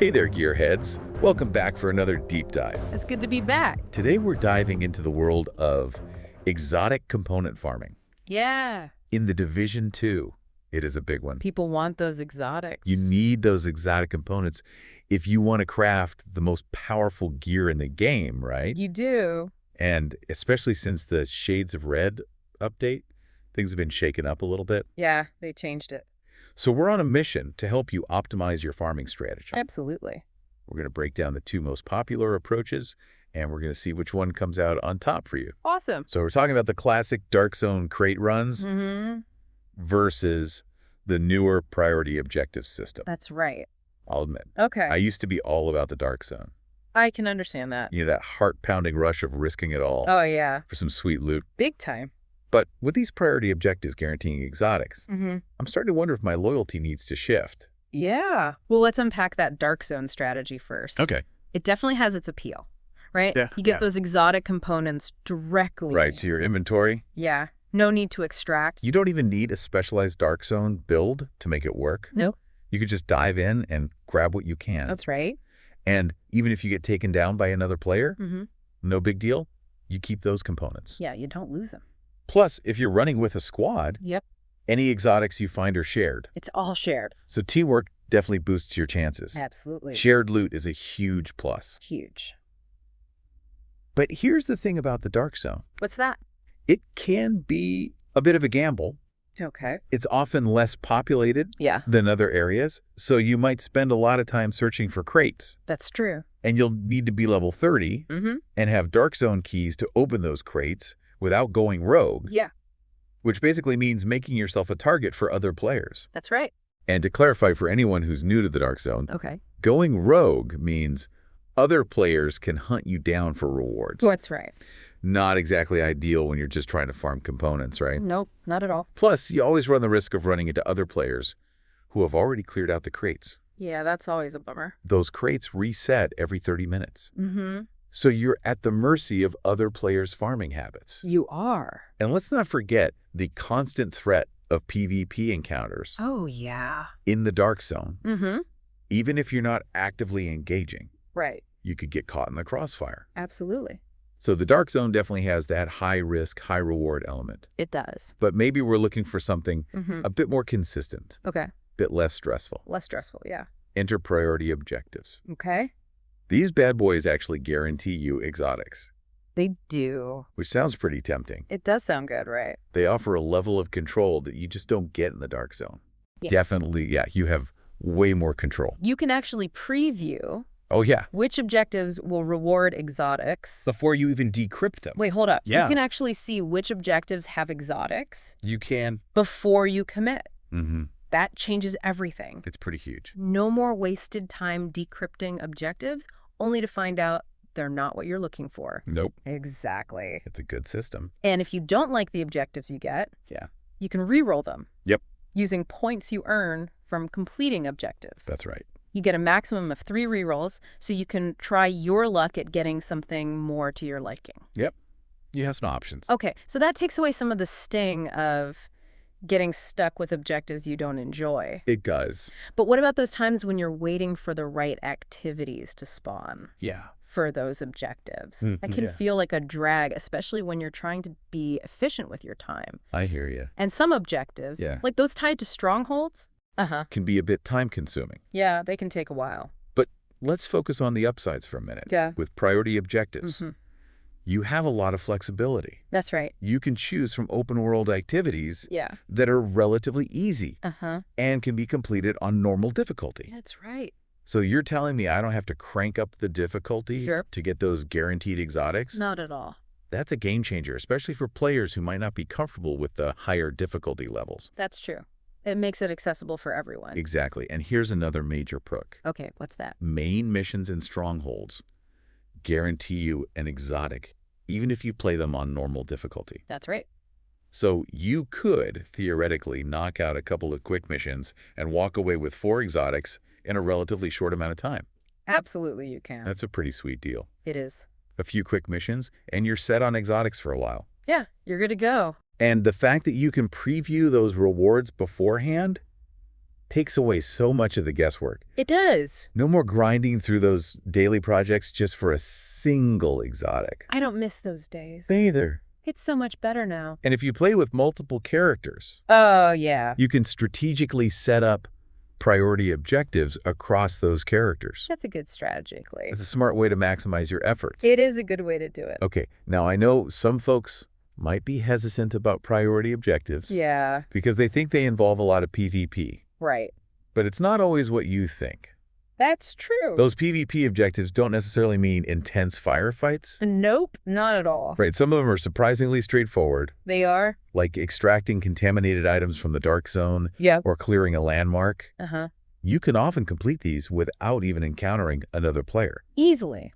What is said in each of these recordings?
Hey there, gearheads. Welcome back for another deep dive. It's good to be back. Today we're diving into the world of exotic component farming. Yeah. In the Division 2, it is a big one. People want those exotics. You need those exotic components if you want to craft the most powerful gear in the game, right? You do. And especially since the Shades of Red update, things have been shaken up a little bit. Yeah, they changed it. So we're on a mission to help you optimize your farming strategy. Absolutely. We're going to break down the two most popular approaches, and we're going to see which one comes out on top for you. Awesome. So we're talking about the classic Dark Zone crate runs versus the newer priority objective system. That's right. I'll admit. Okay. I used to be all about the Dark Zone. I can understand that. You know, that heart-pounding rush of risking it all Oh, yeah. for some sweet loot. Big time. But with these priority objectives guaranteeing exotics, Mm-hmm. I'm starting to wonder if my loyalty needs to shift. Yeah. Well, let's unpack that Dark Zone strategy first. Okay. It definitely has its appeal, right? Yeah, You get yeah. those exotic components directly. Right, to your inventory. Yeah. No need to extract. You don't even need a specialized Dark Zone build to make it work. Nope. You could just dive in and grab what you can. That's right. And even if you get taken down by another player, Mm-hmm. no big deal. You keep those components. Yeah, you don't lose them. Plus, if you're running with a squad, Yep. any exotics you find are shared. It's all shared. So teamwork definitely boosts your chances. Absolutely. Shared loot is a huge plus. Huge. But here's the thing about the Dark Zone. What's that? It can be a bit of a gamble. Okay. It's often less populated Yeah, than other areas, so you might spend a lot of time searching for crates. that's true. And you'll need to be level 30 Mm-hmm. and have Dark Zone keys to open those crates without going rogue, Yeah, which basically means making yourself a target for other players. that's right. And to clarify for anyone who's new to the Dark Zone, Okay. going rogue means other players can hunt you down for rewards. That's right. Not exactly ideal when you're just trying to farm components, right? Nope, not at all. Plus, you always run the risk of running into other players who have already cleared out the crates. Yeah, that's always a bummer. Those crates reset every 30 minutes. Mm-hmm. So you're at the mercy of other players' farming habits. You are. And let's not forget the constant threat of PvP encounters Oh, yeah. in the Dark Zone. Mm-hmm. Even if you're not actively engaging, Right. you could get caught in the crossfire. Absolutely. So the Dark Zone definitely has that high-risk, high-reward element. It does. But maybe we're looking for something Mm-hmm. a bit more consistent, Okay. a bit less stressful. Less stressful, yeah. Enter priority objectives. Okay. These bad boys actually guarantee you exotics, They do. which sounds pretty tempting. It does sound good, right? They offer a level of control that you just don't get in the Dark Zone. Yeah. Definitely, yeah, you have way more control. You can actually preview Oh, yeah. which objectives will reward exotics. Before you even decrypt them. Wait, hold up. Yeah. You can actually see which objectives have exotics You can. before you commit. Mm-hmm. That changes everything. It's pretty huge. No more wasted time decrypting objectives, only to find out they're not what you're looking for. Nope. Exactly. It's a good system. And if you don't like the objectives you get, Yeah. you can re-roll them. Yep. Using points you earn from completing objectives. That's right. You get a maximum of 3 re-rolls, so you can try your luck at getting something more to your liking. Yep. You have some options. Okay, so that takes away some of the sting of getting stuck with objectives you don't enjoy. It does. But what about those times when you're waiting for the right activities to spawn Yeah. for those objectives? Mm, That can yeah. feel like a drag, especially when you're trying to be efficient with your time. I hear you. And some objectives, Yeah. like those tied to strongholds, Can be a bit time-consuming. yeah, they can take a while. But let's focus on the upsides for a minute. Yeah. With priority objectives, Mhm. you have a lot of flexibility. That's right. You can choose from open-world activities Yeah. that are relatively easy Uh-huh. and can be completed on normal difficulty. That's right. So you're telling me I don't have to crank up the difficulty Sure. to get those guaranteed exotics? Not at all. That's a game changer, especially for players who might not be comfortable with the higher difficulty levels. That's true. It makes it accessible for everyone. Exactly. And here's another major perk. Okay, what's that? Main missions and strongholds guarantee you an exotic, even if you play them on normal difficulty. That's right. So you could, theoretically, knock out a couple of quick missions and walk away with 4 exotics in a relatively short amount of time. Absolutely you can. That's a pretty sweet deal. It is. A few quick missions, and you're set on exotics for a while. Yeah, you're good to go. And the fact that you can preview those rewards beforehand Takes away so much of the guesswork. It does. No more grinding through those daily projects just for a single exotic. I don't miss those days. Me either. It's so much better now. And if you play with multiple characters, Oh, yeah. you can strategically set up priority objectives across those characters. That's a good strategy. It's a smart way to maximize your efforts. It is a good way to do it. Okay, now I know some folks might be hesitant about priority objectives. Yeah. Because they think they involve a lot of PvP. Right. But it's not always what you think. That's true. Those PvP objectives don't necessarily mean intense firefights. Nope, not at all. Right, some of them are surprisingly straightforward, They are? like extracting contaminated items from the dark zone Yep. or clearing a landmark. Uh-huh. You can often complete these without even encountering another player. Easily.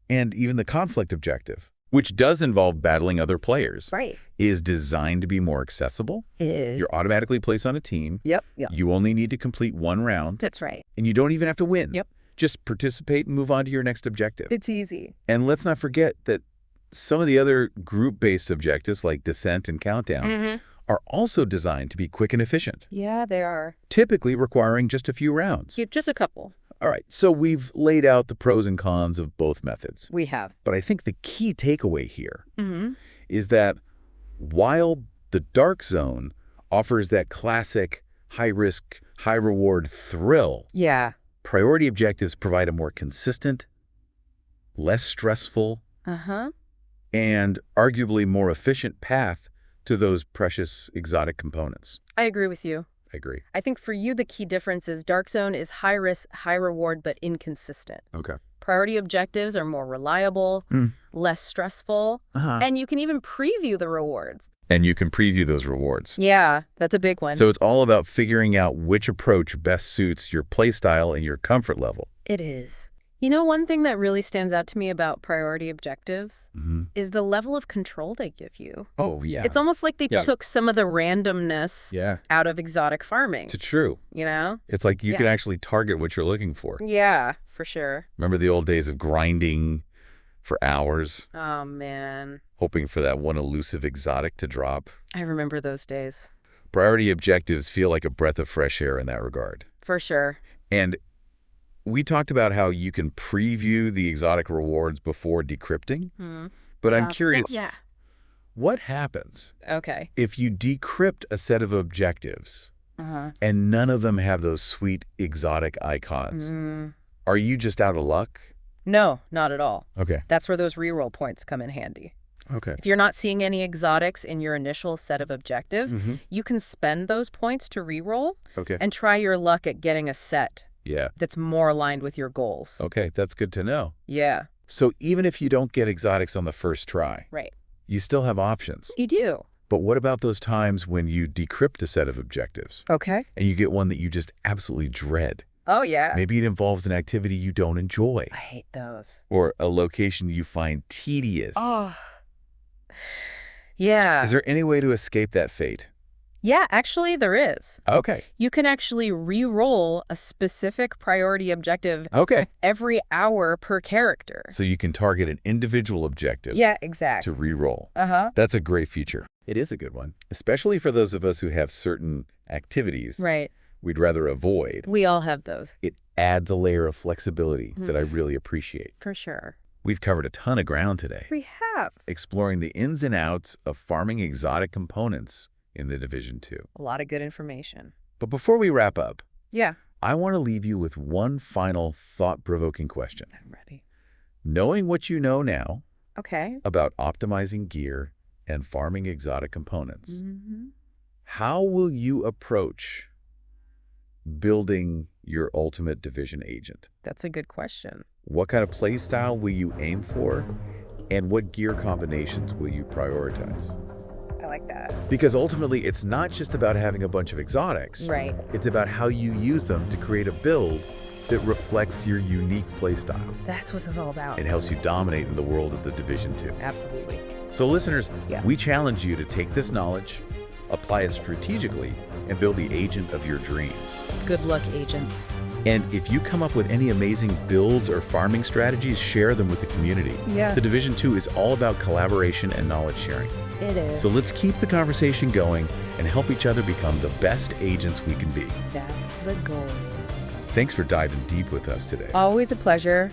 And even the conflict objective, which does involve battling other players, Right. is designed to be more accessible. It is. You're automatically placed on a team. Yep. You only need to complete one round, That's right. and you don't even have to win. Yep. Just participate and move on to your next objective. It's easy. And let's not forget that some of the other group-based objectives like Descent and Countdown are also designed to be quick and efficient, Yeah, they are. typically requiring just a few rounds. Just a couple. All right, so we've laid out the pros and cons of both methods. We have. But I think the key takeaway here Mm-hmm. is that while the Dark Zone offers that classic high-risk, high-reward thrill, Yeah. priority objectives provide a more consistent, less stressful, Uh-huh. and arguably more efficient path to those precious exotic components. I agree with you. I agree. I think for you, the key difference is Dark Zone is high risk, high reward, but inconsistent. Okay. Priority objectives are more reliable, less stressful, and you can even preview the rewards. And you can preview those rewards. Yeah, that's a big one. So it's all about figuring out which approach best suits your playstyle and your comfort level. It is. You know, one thing that really stands out to me about priority objectives is the level of control they give you. Oh, yeah. It's almost like they took some of the randomness out of exotic farming. It's true. You know? It's like you can actually target what you're looking for. Yeah, for sure. Remember the old days of grinding for hours, Oh, man. hoping for that one elusive exotic to drop? I remember those days. Priority objectives feel like a breath of fresh air in that regard. For sure. And we talked about how you can preview the exotic rewards before decrypting, but I'm curious, what happens Okay. if you decrypt a set of objectives and none of them have those sweet exotic icons? Are you just out of luck? No, not at all. Okay. That's where those reroll points come in handy. Okay. If you're not seeing any exotics in your initial set of objectives, you can spend those points to reroll Okay. and try your luck at getting a set Yeah. that's more aligned with your goals. Okay, that's good to know. Yeah, So even if you don't get exotics on the first try, right. you still have options. You do. But what about those times when you decrypt a set of objectives Okay. and you get one that you just absolutely dread? Oh, yeah. Maybe it involves an activity you don't enjoy I hate those. or a location you find tedious. Oh. Yeah. Is there any way to escape that fate? Yeah, actually, there is. Okay. You can actually re-roll a specific priority objective Okay. every hour per character. So you can target an individual objective Yeah, exactly. to re-roll. Uh-huh. That's a great feature. It is a good one, especially for those of us who have certain activities Right. we'd rather avoid. We all have those. It adds a layer of flexibility that I really appreciate. For sure. We've covered a ton of ground today, We have. exploring the ins and outs of farming exotic components in the Division 2. A lot of good information. But before we wrap up, Yeah. I want to leave you with one final thought-provoking question. I'm ready. Knowing what you know now Okay. about optimizing gear and farming exotic components, Mm-hmm. how will you approach building your ultimate Division agent? That's a good question. What kind of play style will you aim for? And what gear combinations will you prioritize? I like that. Because ultimately, it's not just about having a bunch of exotics. Right. It's about how you use them to create a build that reflects your unique play style. That's what it's all about. It helps you dominate in the world of the Division 2. Absolutely. So listeners, Yeah. we challenge you to take this knowledge, apply it strategically, and build the agent of your dreams. Good luck, agents. And if you come up with any amazing builds or farming strategies, share them with the community. Yeah. The Division 2 is all about collaboration and knowledge sharing. It is. So let's keep the conversation going and help each other become the best agents we can be. That's the goal. Thanks for diving deep with us today. Always a pleasure.